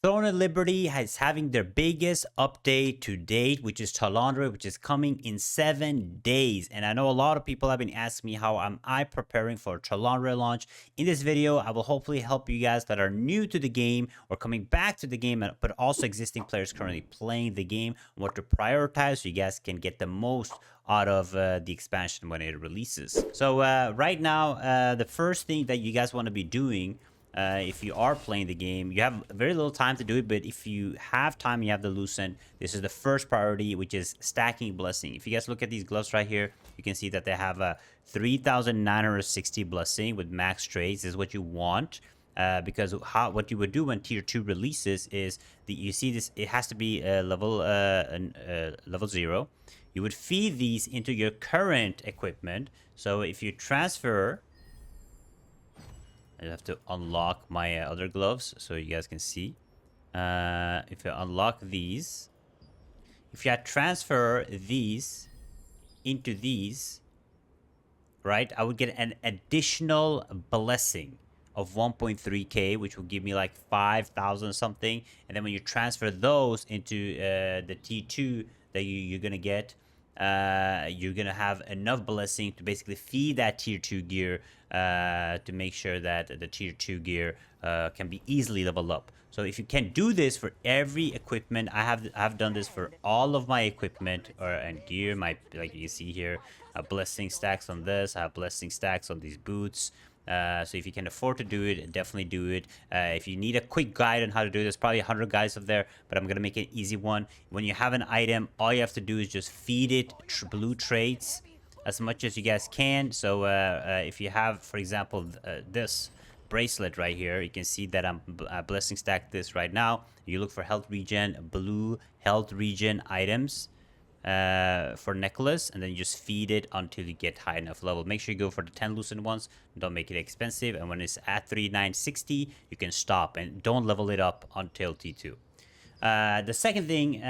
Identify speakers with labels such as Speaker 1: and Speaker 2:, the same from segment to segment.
Speaker 1: Throne of Liberty is having their biggest update to date, which is Talandre, which is coming in 7 days. And I know a lot of people have been asking me how am I preparing for Talandre launch. In this video, I will hopefully help you guys that are new to the game or coming back to the game, but also existing players currently playing the game, what to prioritize so you guys can get the most out of the expansion when it releases. So right now, the first thing that you guys want to be doing if you are playing the game, you have very little time to do it, but if you have time, you have the Lucent. This is the first priority, which is stacking blessing. If you guys look at these gloves right here, you can see that they have a 3,960 blessing with max trades. This is what you want. Because what you would do when tier 2 releases is that you see this, it has to be level 0. You would feed these into your current equipment. So if you transfer, I have to unlock my other gloves so you guys can see. If you unlock these, if you transfer these into these, right, I would get an additional blessing of 1.3k, which will give me like 5,000 something. And then when you transfer those into the T2 that you're gonna get, you're gonna have enough blessing to basically feed that tier 2 gear to make sure that the tier 2 gear can be easily leveled up. So if you can do this for every equipment, I've done this for all of my equipment and gear. Like you see here, blessing stacks on this. I have blessing stacks on these boots. So if you can afford to do it, definitely do it. If you need a quick guide on how to do this, probably 100 guides up there, but I'm going to make it an easy one. When you have an item, all you have to do is just feed it blue traits as much as you guys can. So if you have, for example, this bracelet right here, you can see that I'm blessing stack this right now. You look for health regen, blue health regen items for necklace, and then you just feed it until you get high enough level. Make sure you go for the 10 lucent ones. Don't make it expensive, and when it's at 3,960 you can stop and don't level it up until T2. The second thing,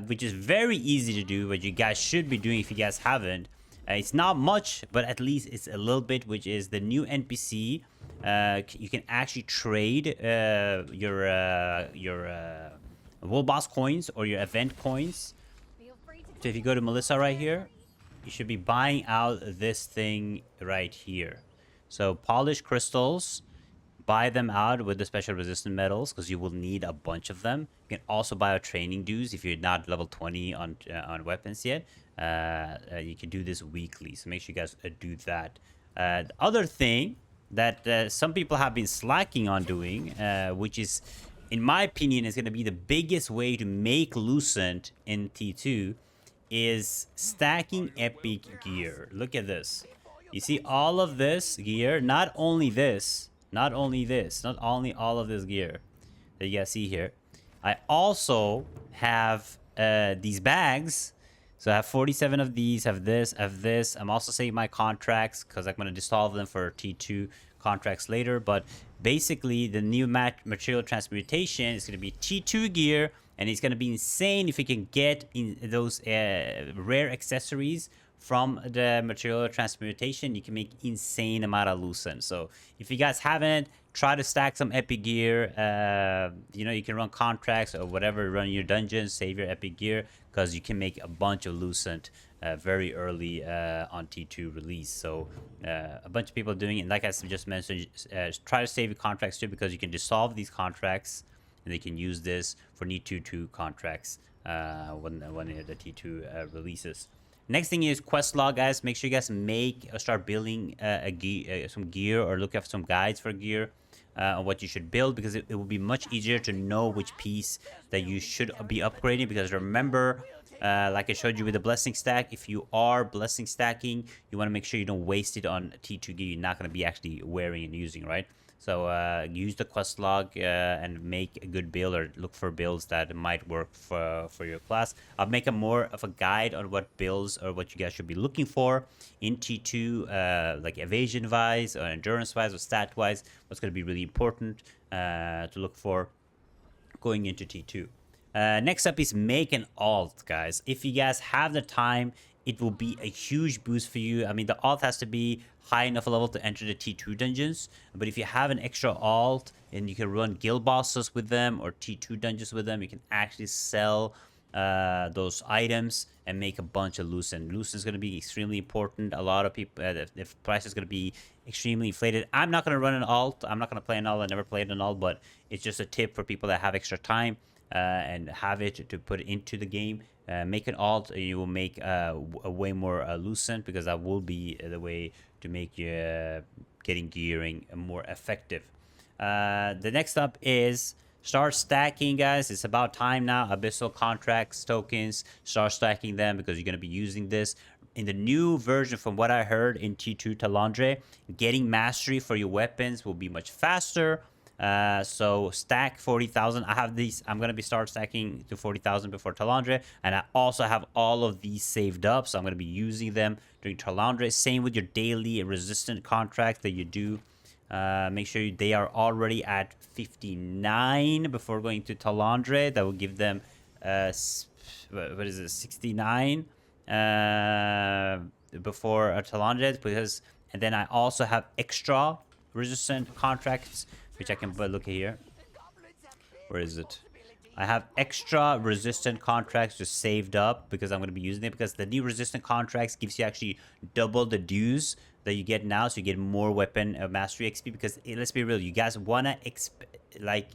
Speaker 1: which is very easy to do, but you guys should be doing if you guys haven't, it's not much, but at least it's a little bit, which is the new NPC. You can actually trade your world boss coins or your event coins. So if you go to Melissa right here, you should be buying out this thing right here. So polished crystals, buy them out with the special resistant metals because you will need a bunch of them. You can also buy out training dues if you're not level 20 on weapons yet. You can do this weekly, so make sure you guys do that. The other thing that some people have been slacking on doing, which is, in my opinion, is going to be the biggest way to make Lucent in T2, is stacking epic gear. Look at this. You see all of this gear, not only all of this gear that you guys see here. I also have these bags. So I have 47 of these, have this. I'm also saving my contracts because I'm going to dissolve them for T2 contracts later. But basically, the new material transmutation is going to be T2 gear, and it's going to be insane if you can get in those rare accessories from the material transmutation. You can make insane amount of lucent. So if you guys haven't, try to stack some epic gear. You can run contracts or whatever, run your dungeons, save your epic gear, because you can make a bunch of lucent very early on T2 release. So a bunch of people are doing it. And like I just mentioned, try to save your contracts too, because you can dissolve these contracts and they can use this for need T2 contracts when the T2 releases. Next thing is quest log, guys. Make sure you guys start building some gear, or look at some guides for gear on what you should build, because it will be much easier to know which piece that you should be upgrading. Because remember, like I showed you with the blessing stack, if you are blessing stacking, you want to make sure you don't waste it on T2 gear you're not going to be actually wearing and using, right? So use the quest log and make a good build, or look for builds that might work for your class. I'll make a more of a guide on what builds or what you guys should be looking for in T2, like evasion wise or endurance wise or stat wise. What's going to be really important to look for going into T2. Next up is make an alt, guys. If you guys have the time it will be a huge boost for you. I mean, the alt has to be high enough level to enter the T2 dungeons, but if you have an extra alt and you can run guild bosses with them or T2 dungeons with them, you can actually sell those items and make a bunch of lucen. Lucen is going to be extremely important. A lot of people, if price is going to be extremely inflated. I'm not going to run an alt. I'm not going to play an alt. I never played an alt, but it's just a tip for people that have extra time and have it to put into the game. Make an alt, you will make a way more lucent, because that will be the way to make getting gearing more effective. The next up is start stacking, guys. It's about time now. Abyssal contracts, tokens, start stacking them, because you're going to be using this. In the new version, from what I heard in T2 Talandre, getting mastery for your weapons will be much faster. So stack 40,000. I have these. I'm gonna be start stacking to 40,000 before Talandre, and I also have all of these saved up. So I'm gonna be using them during Talandre. Same with your daily resistant contracts that you do. Make sure they are already at 59 before going to Talandre. That will give them what is it, 69 before Talandre, because, and then I also have extra resistant contracts, which I can look at here. Where is it? I have extra resistant contracts just saved up because I'm going to be using it, because the new resistant contracts gives you actually double the dues that you get now, so you get more weapon mastery XP. Because let's be real, you guys want to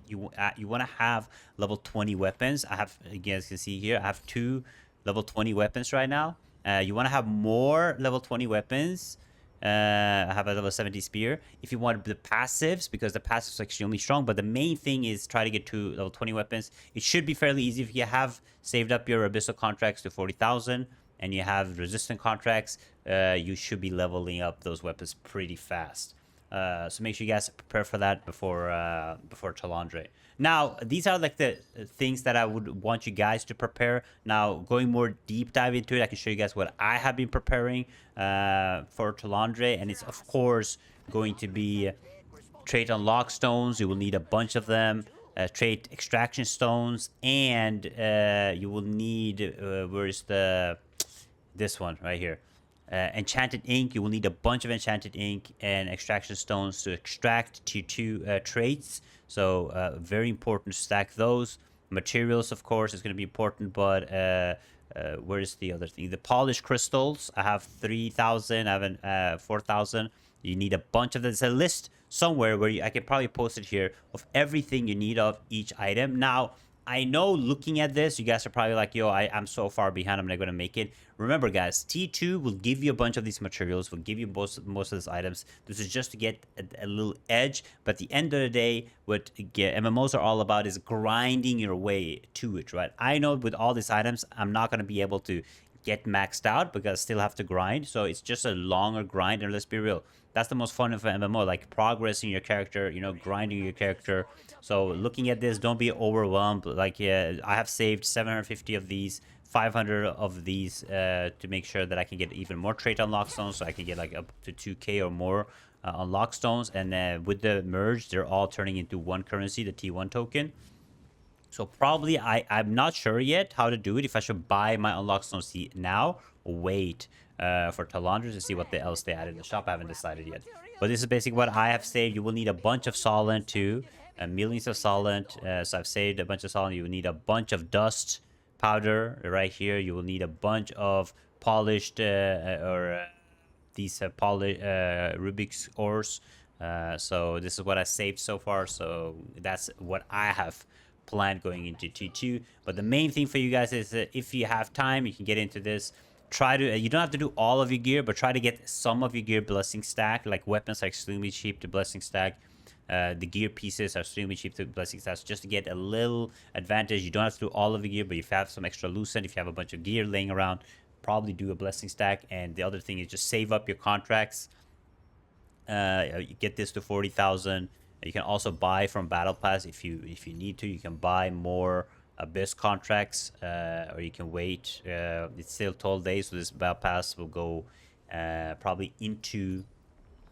Speaker 1: you want to have level 20 weapons. I have, you guys can see here, I have 2 level 20 weapons right now. You want to have more level 20 weapons. I have a level 70 spear. If you want the passives, because the passives are extremely strong, but the main thing is try to get to level 20 weapons. It should be fairly easy if you have saved up your abyssal contracts to 40,000 and you have resistant contracts. You should be leveling up those weapons pretty fast. So make sure you guys prepare for that before Talandre. Now, these are like the things that I would want you guys to prepare. Now, going more deep dive into it, I can show you guys what I have been preparing for Talandre. And it's, of course, going to be trait unlock stones. You will need a bunch of them. Trait extraction stones. And you will need, where's this one right here. Enchanted ink. You will need a bunch of enchanted ink and extraction stones to extract T2 traits. So very important to stack those. Materials, of course, is going to be important, but where's the other thing? The polished crystals. I have 3,000. I have 4,000. You need a bunch of them. There's a list somewhere where I can probably post it here of everything you need of each item. Now, I know looking at this, you guys are probably like, yo, I'm so far behind, I'm not going to make it. Remember, guys, T2 will give you a bunch of these materials, will give you most of these items. This is just to get a little edge. But at the end of the day, what MMOs are all about is grinding your way to it, right? I know with all these items, I'm not going to be able to get maxed out because I still have to grind. So it's just a longer grind. And let's be real, that's the most fun of an MMO, like progressing your character, you know, grinding your character. So looking at this, don't be overwhelmed. Like, yeah, I have saved 750 of these, 500 of these to make sure that I can get even more trait unlock stones, so I can get like up to 2k or more unlock stones. And with the merge, they're all turning into one currency, the T1 token. So probably I'm not sure yet how to do it, if I should buy my unlock stones now or wait for Talandre to see what else they add in the shop. I haven't decided yet. But this is basically what I have saved. You will need a bunch of solent too, millions of solent. So I've saved a bunch of solent. You will need a bunch of dust powder right here. You will need a bunch of polished these polished Rubik's ores. So this is what I saved so far. So that's what I have planned going into T2. But the main thing for you guys is that if you have time, you can get into this. Try to, you don't have to do all of your gear, but try to get some of your gear BlessingStack. Like weapons are extremely cheap to BlessingStack. The gear pieces are extremely cheap to BlessingStack. So just to get a little advantage, you don't have to do all of the gear, but if you have some extra lucent, if you have a bunch of gear laying around, probably do a BlessingStack. And the other thing is just save up your contracts. You get this to 40,000. You can also buy from Battle Pass if you need to. You can buy more Abyss contracts, or you can wait. It's still 12 days, so this Battle Pass will go probably into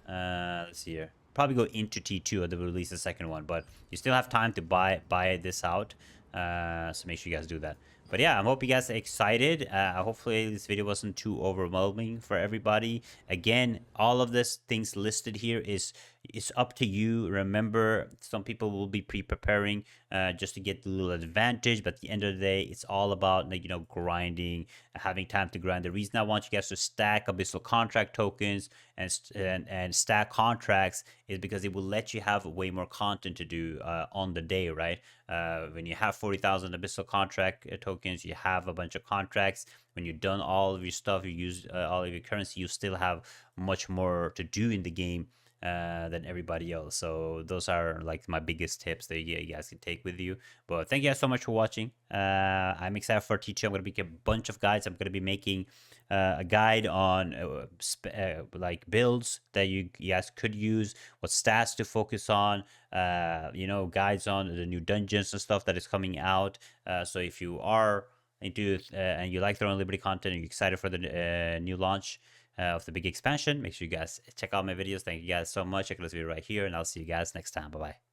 Speaker 1: let's see here, probably go into T2, or they will release the second one. But you still have time to buy this out, so make sure you guys do that. But yeah, I hope you guys are excited. Hopefully this video wasn't too overwhelming for everybody. Again, all of this things listed here is up to you. Remember, some people will be pre-preparing just to get a little advantage, but at the end of the day, it's all about, like, grinding, having time to grind. The reason I want you guys to stack abyssal contract tokens and stack contracts is because it will let you have way more content to do on the day, right? When you have 40,000 abyssal contract tokens, you have a bunch of contracts. When you've done all of your stuff, you use all of your currency, you still have much more to do in the game than everybody else. So those are like my biggest tips that you guys can take with you. But thank you guys so much for watching. I'm excited for teaching. I'm going to make a bunch of guides. I'm going to be making a guide on like builds that you guys could use, what stats to focus on, guides on the new dungeons and stuff that is coming out. So if you are into and you like Throwing Liberty content and you're excited for the new launch of the big expansion, make sure you guys check out my videos. Thank you guys so much. Check out this video right here, and I'll see you guys next time. Bye bye.